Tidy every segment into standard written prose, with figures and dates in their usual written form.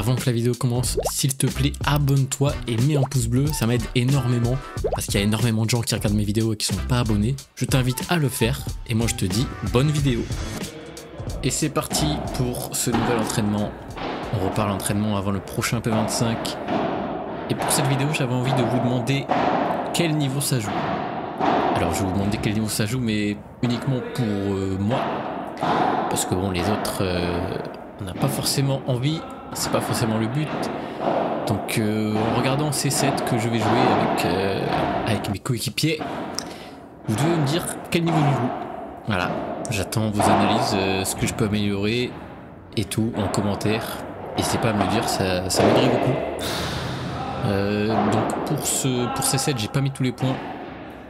Avant que la vidéo commence, s'il te plaît, abonne-toi et mets un pouce bleu, ça m'aide énormément parce qu'il y a énormément de gens qui regardent mes vidéos et qui sont pas abonnés. Je t'invite à le faire et moi je te dis bonne vidéo. Et c'est parti pour ce nouvel entraînement. On repart l'entraînement avant le prochain P25. Et pour cette vidéo, j'avais envie de vous demander quel niveau ça joue. Alors je vais vous demander quel niveau ça joue, mais uniquement pour moi. Parce que bon, les autres, on n'a pas forcément envie, c'est pas forcément le but. Donc en regardant ces sets que je vais jouer avec mes coéquipiers, vous devez me dire quel niveau je joue. Voilà, j'attends vos analyses, ce que je peux améliorer et tout en commentaire. N'hésitez pas à me le dire, ça m'aiderait beaucoup. Donc pour ces sets, j'ai pas mis tous les points.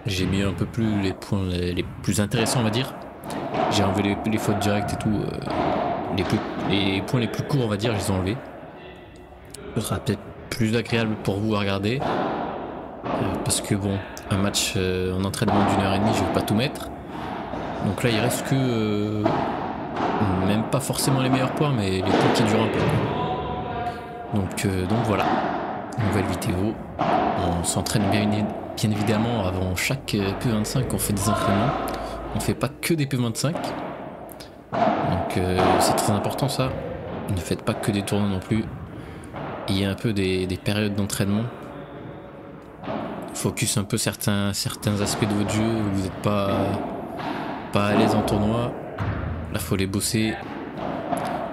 J'ai mis un peu plus les points les plus intéressants, on va dire. J'ai enlevé les fautes directes et tout. Les points les plus courts, on va dire, je les ai enlevés. Ce sera peut-être plus agréable pour vous à regarder. Parce que bon, un match en entraînement d'1h30, je vais pas tout mettre. Donc là, il reste que... même pas forcément les meilleurs points, mais les points qui durent un peu. Donc voilà, nouvelle vidéo. On s'entraîne bien évidemment avant chaque P25, on fait des entraînements. On fait pas que des P25. Donc c'est très important ça. Ne faites pas que des tournois non plus. Il y a un peu des périodes d'entraînement. Focus un peu certains aspects de votre jeu où vous n'êtes pas à l'aise en tournoi. Là faut les bosser.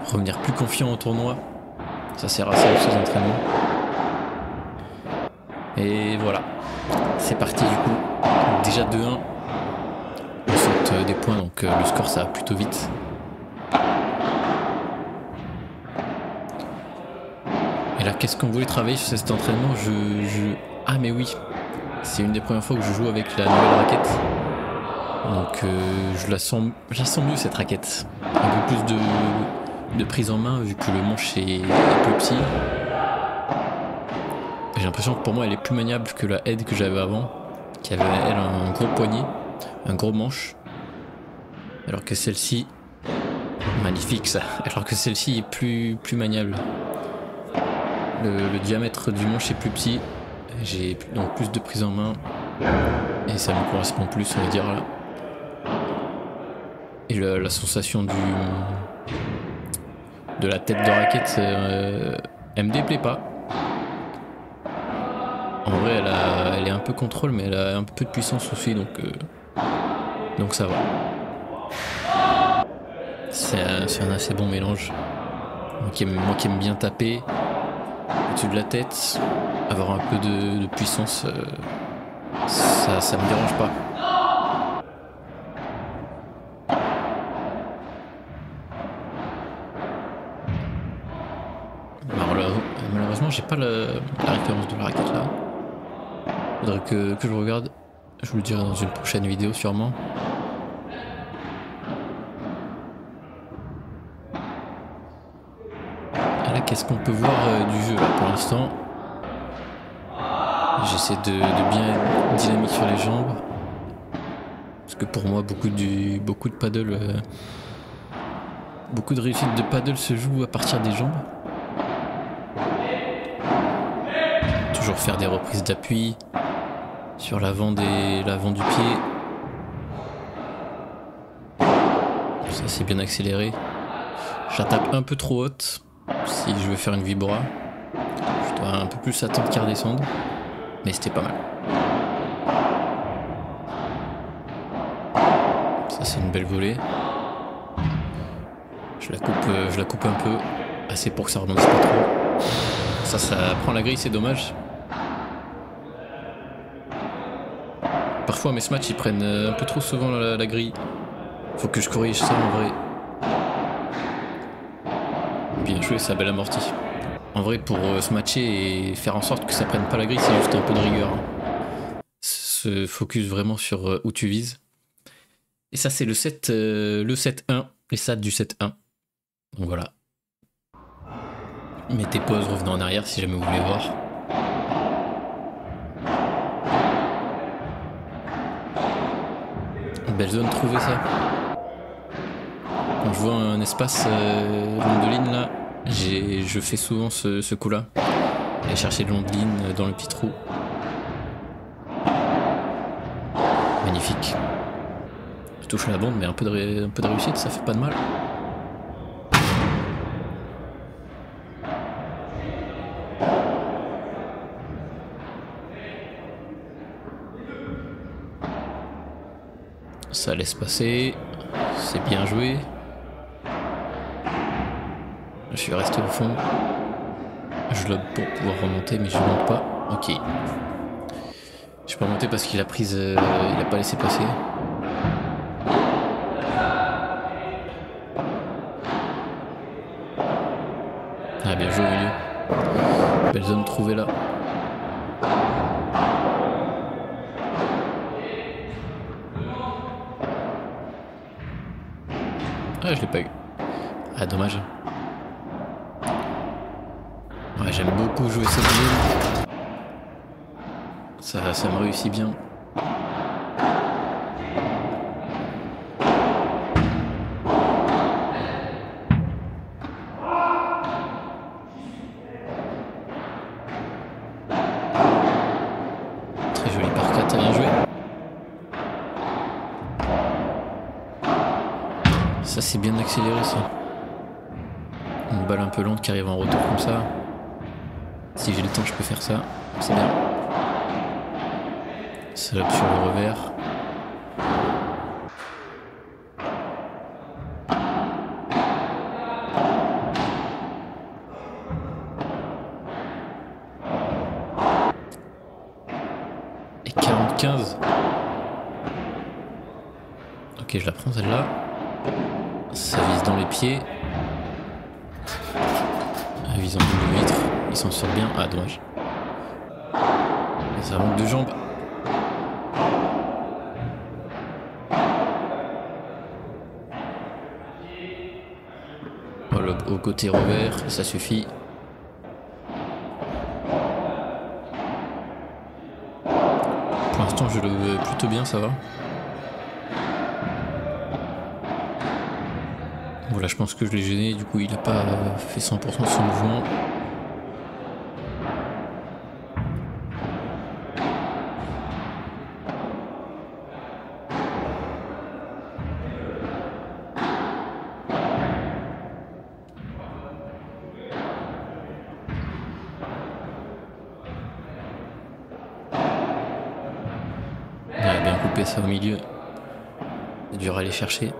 Revenir plus confiant au tournoi. Ça sert à ça aussi les entraînements. Et voilà. C'est parti du coup. Déjà 2-1. On saute des points, donc le score ça va plutôt vite. Et là, qu'est-ce qu'on voulait travailler sur cet entraînement? Ah mais oui, c'est une des premières fois que je joue avec la nouvelle raquette. Donc je la sens mieux cette raquette. Un peu plus de prise en main vu que le manche est plus petit. J'ai l'impression que pour moi elle est plus maniable que la head que j'avais avant, qui avait elle un gros poignet, un gros manche. Alors que celle-ci, magnifique ça, alors que celle-ci est plus maniable. Le diamètre du manche est plus petit, j'ai donc plus de prise en main et ça me correspond plus, on va dire là. Et la sensation de la tête de raquette, elle me déplaît pas. En vrai, elle est un peu contrôle, mais elle a un peu de puissance aussi, donc ça va. C'est un assez bon mélange. Moi qui aime bien taper au-dessus de la tête, avoir un peu de puissance, ça me dérange pas. Malheureusement, j'ai pas la référence de la raquette là. Faudrait que je regarde. Je vous le dirai dans une prochaine vidéo sûrement. Et là, qu'est-ce qu'on peut voir du jeu là pour l'instant? J'essaie de bien être dynamique sur les jambes. Parce que pour moi, beaucoup de paddle, beaucoup de réussite de paddle se joue à partir des jambes. Toujours faire des reprises d'appui sur l'avant du pied. Ça c'est bien accéléré. Je la tape un peu trop haute si je veux faire une vibra. Je dois un peu plus attendre qu'elle redescende. Mais c'était pas mal. Ça c'est une belle volée. Je la coupe un peu. Assez pour que ça rebondisse pas trop. Ça prend la grille, c'est dommage. Parfois mes matchs ils prennent un peu trop souvent la grille. Faut que je corrige ça en vrai. Bien joué, ça, belle amorti. En vrai, pour se matcher et faire en sorte que ça prenne pas la grille, c'est juste un peu de rigueur. Se focus vraiment sur où tu vises. Et ça c'est le 7-1, les stats du 7-1. Donc voilà. Mettez pause, revenez en arrière si jamais vous voulez voir. Belle zone trouvée ça. Quand je vois un espace rond de ligne là, Je fais souvent ce coup-là. Aller chercher de longue ligne dans le petit trou. Magnifique. Je touche la bande, mais un peu de réussite, ça fait pas de mal. Ça laisse passer. C'est bien joué. Je suis resté au fond. Je lobe pour pouvoir remonter, mais je monte pas. Ok. Je peux remonter parce qu'il a prise. Il a pas laissé passer. Ah, bien joué au milieu. Belle zone trouvée là. Ah, je l'ai pas eu. Ah, dommage. Ouais, j'aime beaucoup jouer cette zone. Ça me réussit bien. Très joli par 4, bien joué. Ça c'est bien accéléré ça. Une balle un peu lente qui arrive en retour comme ça. Si j'ai le temps je peux faire ça. C'est bien. Salope sur le revers. Et 45. Ok, je la prends celle-là. Ça vise dans les pieds. Elle vise en double vitre. Il s'en sort bien. Ah, dommage. Ça manque de jambes. Voilà, au côté revers, ça suffit. Pour l'instant, je le veux plutôt bien, ça va. Voilà, je pense que je l'ai gêné, du coup il n'a pas fait 100% de son mouvement. Il a bien coupé ça au milieu. C'est dur à aller chercher.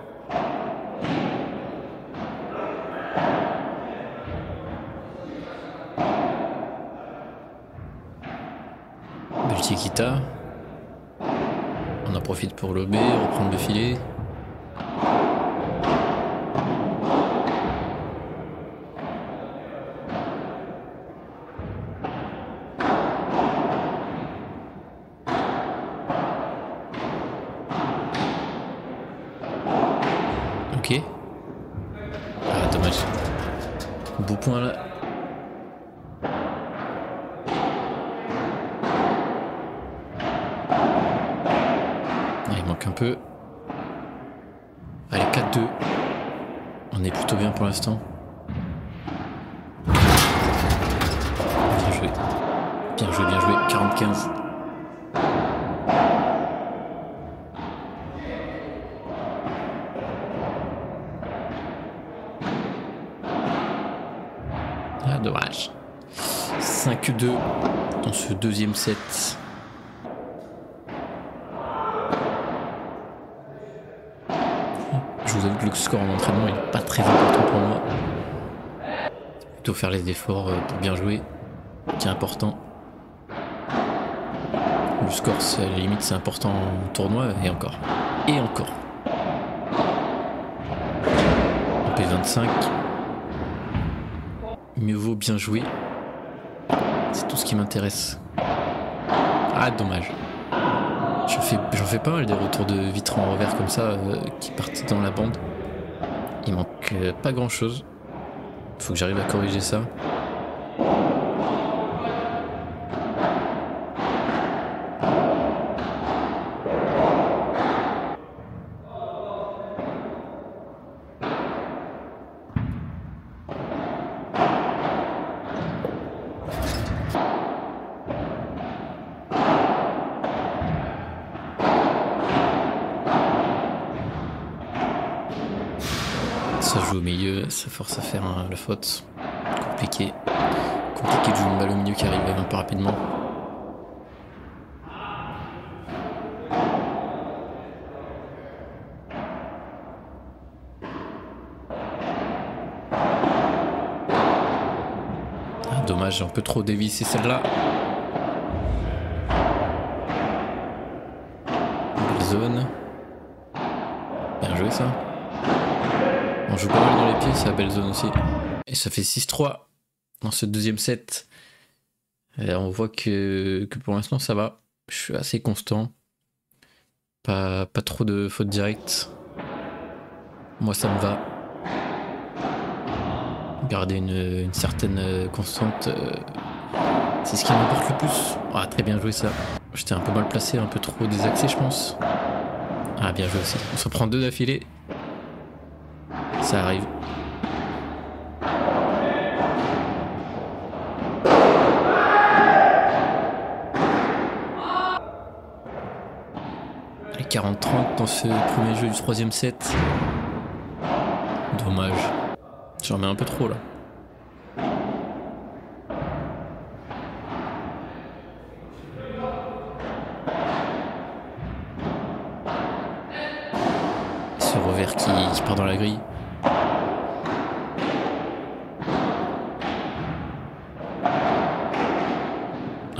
Chiquita. On en profite pour lober, reprendre le filet. Ok. Ah, dommage. Beau point là. Un peu. Allez, 4-2. On est plutôt bien pour l'instant. Bien joué. Bien joué, bien joué. 45. Ah, dommage. 5-2 dans ce deuxième set. Je vous avoue que le score en entraînement il n'est pas très important pour moi. C'est plutôt faire les efforts pour bien jouer qui est important. Le score, à la limite, c'est important en tournoi et encore. Et encore. En P25, mieux vaut bien jouer. C'est tout ce qui m'intéresse. Ah, dommage. J'en fais pas mal des retours de vitres en revers comme ça qui partent dans la bande. Il manque pas grand chose. Faut que j'arrive à corriger ça. Ça joue au milieu, ça force à faire la faute. Compliqué. Compliqué de jouer une balle au milieu qui arrive un peu rapidement. Ah, dommage, j'ai un peu trop dévissé celle-là. Belle zone. Bien joué ça. On joue pas mal dans les pieds, c'est la belle zone aussi. Et ça fait 6-3 dans ce deuxième set. Et on voit que pour l'instant ça va. Je suis assez constant. Pas trop de fautes directes. Moi ça me va. Garder une certaine constante. C'est ce qui m'importe le plus. Ah, très bien joué ça. J'étais un peu mal placé, un peu trop désaxé je pense. Ah, bien joué aussi. On se prend 2 d'affilée. Ça arrive. Et 40-30 dans ce premier jeu du 3e set. Dommage. J'en mets un peu trop là. Ce revers qui part dans la grille.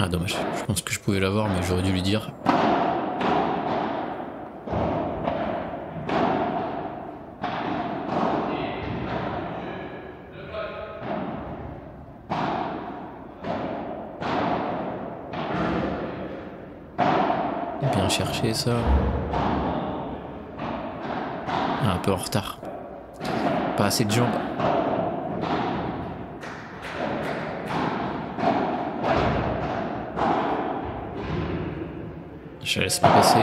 Ah dommage, je pense que je pouvais l'avoir mais j'aurais dû lui dire. Bien cherché ça. Ah, un peu en retard. Pas assez de jambes. Je la laisse pas passer.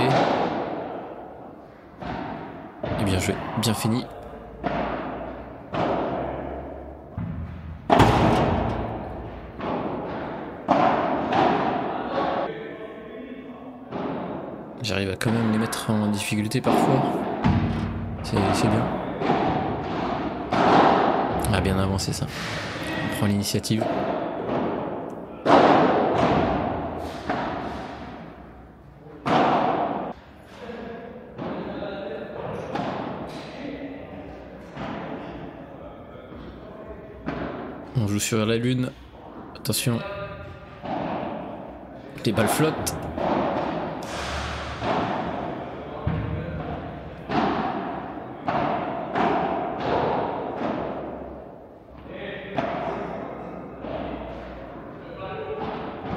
Et bien joué, bien fini. J'arrive à quand même les mettre en difficulté parfois. C'est bien. Ah, bien avancé ça. On prend l'initiative. On joue sur la lune. Attention. Les balles flottent.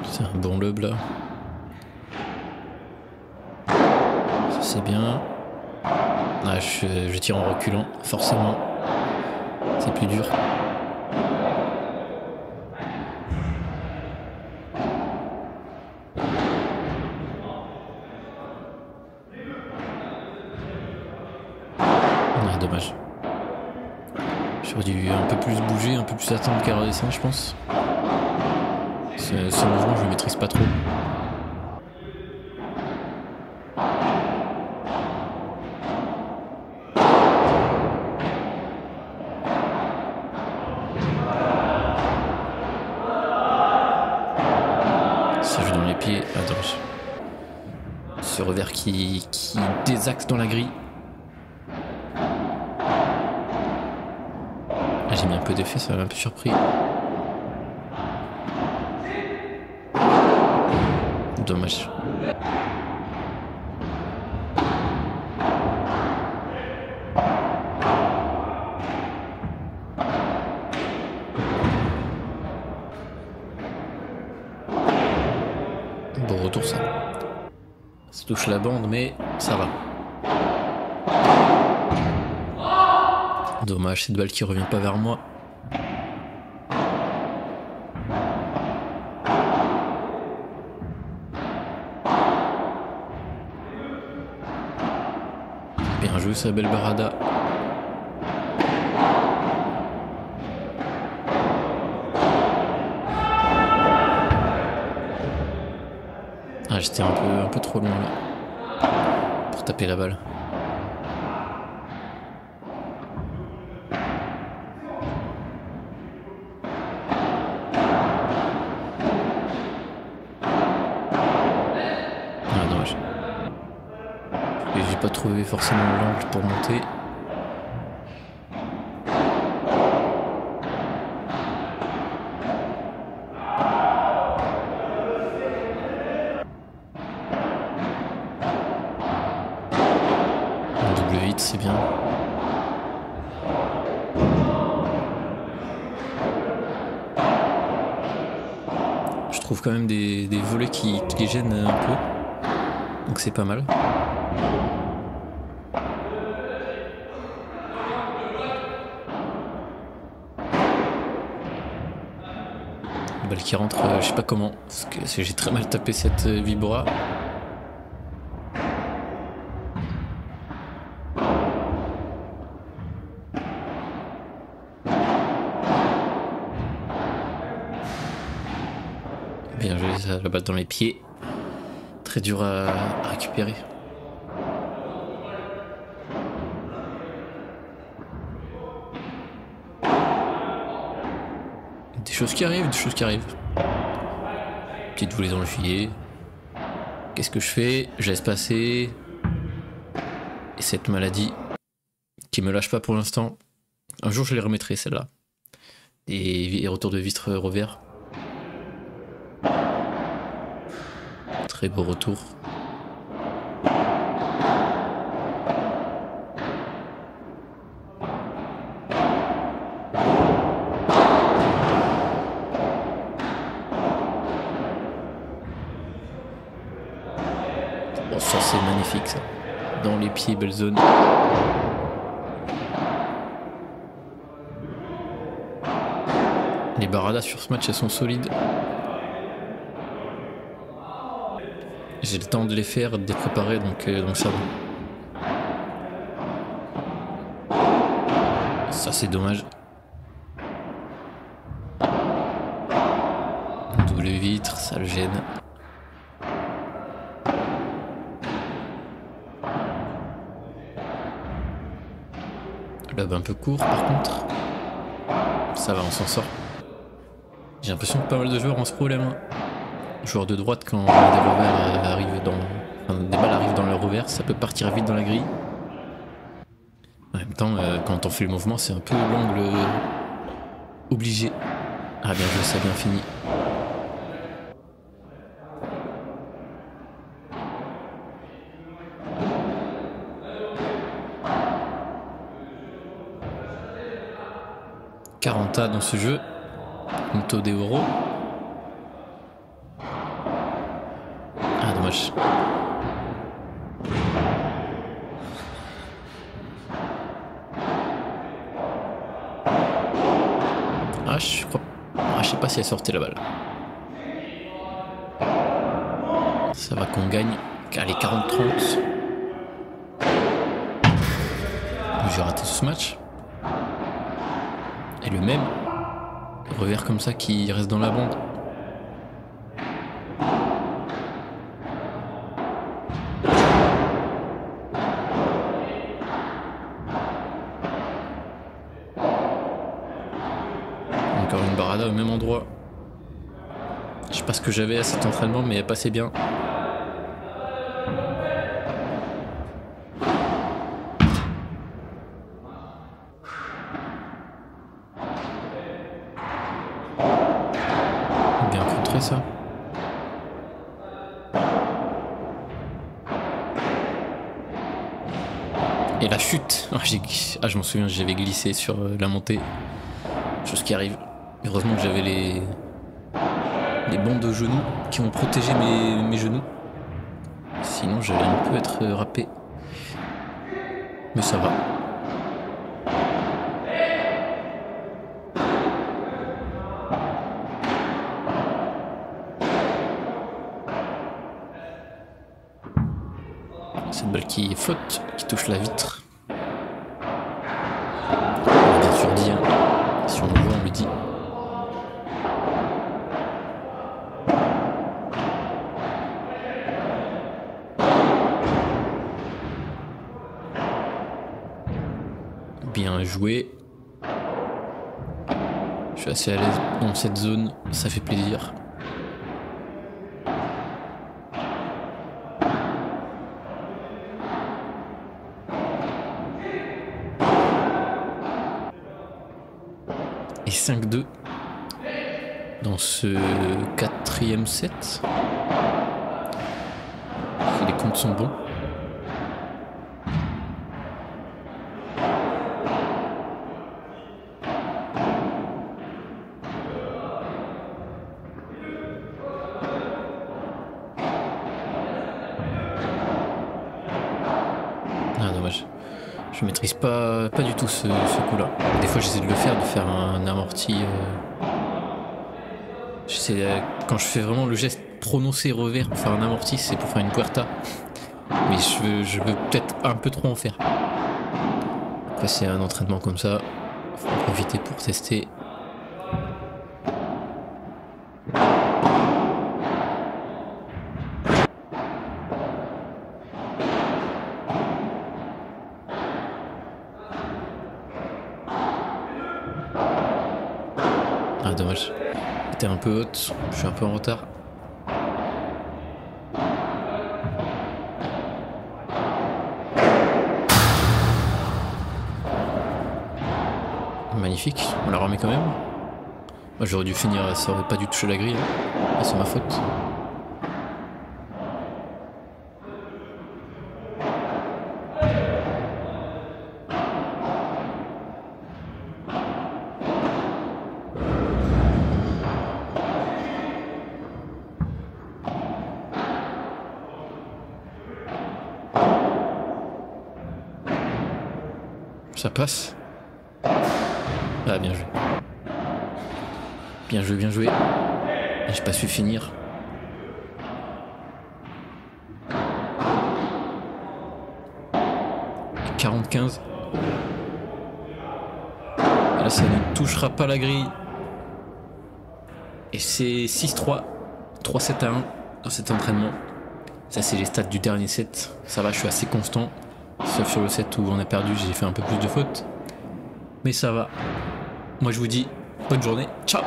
C'est un bon lob là. Ça c'est bien. Ah, je tire en reculant, forcément. C'est plus dur. Ah, dommage. J'aurais dû un peu plus bouger, un peu plus attendre qu'elle redescende, je pense. Ce mouvement, je le maîtrise pas trop. Ça joue dans les pieds. Ah, dommage. Ce revers qui désaxe dans la grille. Ah, j'ai mis un peu d'effet, ça m'a un peu surpris. Dommage. Bon retour ça. Ça touche la bande mais ça va. Dommage cette balle qui revient pas vers moi. Bien joué sa belle barada. Ah, j'étais un peu trop loin là pour taper la balle. pas trouvé forcément l'angle pour monter. Un double vite, c'est bien. Je trouve quand même des volets qui les gênent un peu. Donc c'est pas mal. Balle qui rentre, je sais pas comment, parce que j'ai très mal tapé cette vibra. Bien joué, ça, la balle dans les pieds. Très dur à récupérer. Des choses qui arrivent, des choses qui arrivent. Petite volée dans le filet. Qu'est-ce que je fais? Je laisse passer. Et cette maladie qui me lâche pas pour l'instant. Un jour je les remettrai celle-là. Et retour de vitre revers. Très beau retour. Oh, ça c'est magnifique ça. Dans les pieds, belle zone. Les baradas sur ce match elles sont solides. J'ai le temps de les faire, de les préparer, donc ça va. Ça c'est dommage. Double vitre, ça le gêne. Lob un peu court par contre. Ça va, on s'en sort. J'ai l'impression que pas mal de joueurs ont ce problème. Hein. Joueurs de droite, quand des revers arrivent des balles arrivent dans leur revers, ça peut partir vite dans la grille. En même temps, quand on fait le mouvement, c'est un peu l'angle obligé. Ah bien joué, ça a bien fini. Quaranta dans ce jeu. Punto de oro. Ah dommage. Ah je crois. Ah, je sais pas si elle sortait la balle. Ça va qu'on gagne. Allez, 40-30. J'ai raté ce match. Et le même. Revers comme ça qui reste dans la bande. Encore une barada au même endroit. Je sais pas ce que j'avais à cet entraînement, mais elle passait bien. Bien contré ça. Et la chute. Ah, je m'en souviens, j'avais glissé sur la montée. Chose qui arrive. Heureusement que j'avais les bandes de genoux qui ont protégé mes genoux. Sinon j'allais un peu être râpé. Mais ça va. Cette balle qui flotte, qui touche la vitre. On a bien sûr dit, hein. Si on le voit, on le dit. Bien joué. Je suis assez à l'aise dans cette zone, ça fait plaisir. Et 5-2 dans ce 4e set. Les comptes sont bons. Ah dommage. Je maîtrise pas du tout ce coup-là. Des fois j'essaie de le faire, de faire un amorti. Quand je fais vraiment le geste prononcé revers pour faire un amorti, c'est pour faire une puerta. Mais je veux peut-être un peu trop en faire. Après c'est un entraînement comme ça, faut en profiter pour tester. Ah dommage, c'était un peu haute, je suis un peu en retard. Magnifique, on la remet quand même. Moi j'aurais dû finir, ça aurait pas dû toucher la grille, hein. C'est ma faute. Ça passe. Ah bien joué. Bien joué, bien joué. Et j'ai pas su finir. Et 40-15. Et là ça ne touchera pas la grille. Et c'est 6-3. 3-7-1 dans cet entraînement. Ça c'est les stats du dernier set. Ça va, je suis assez constant. Sauf sur le set où on a perdu, j'ai fait un peu plus de fautes. Mais ça va. Moi je vous dis bonne journée. Ciao!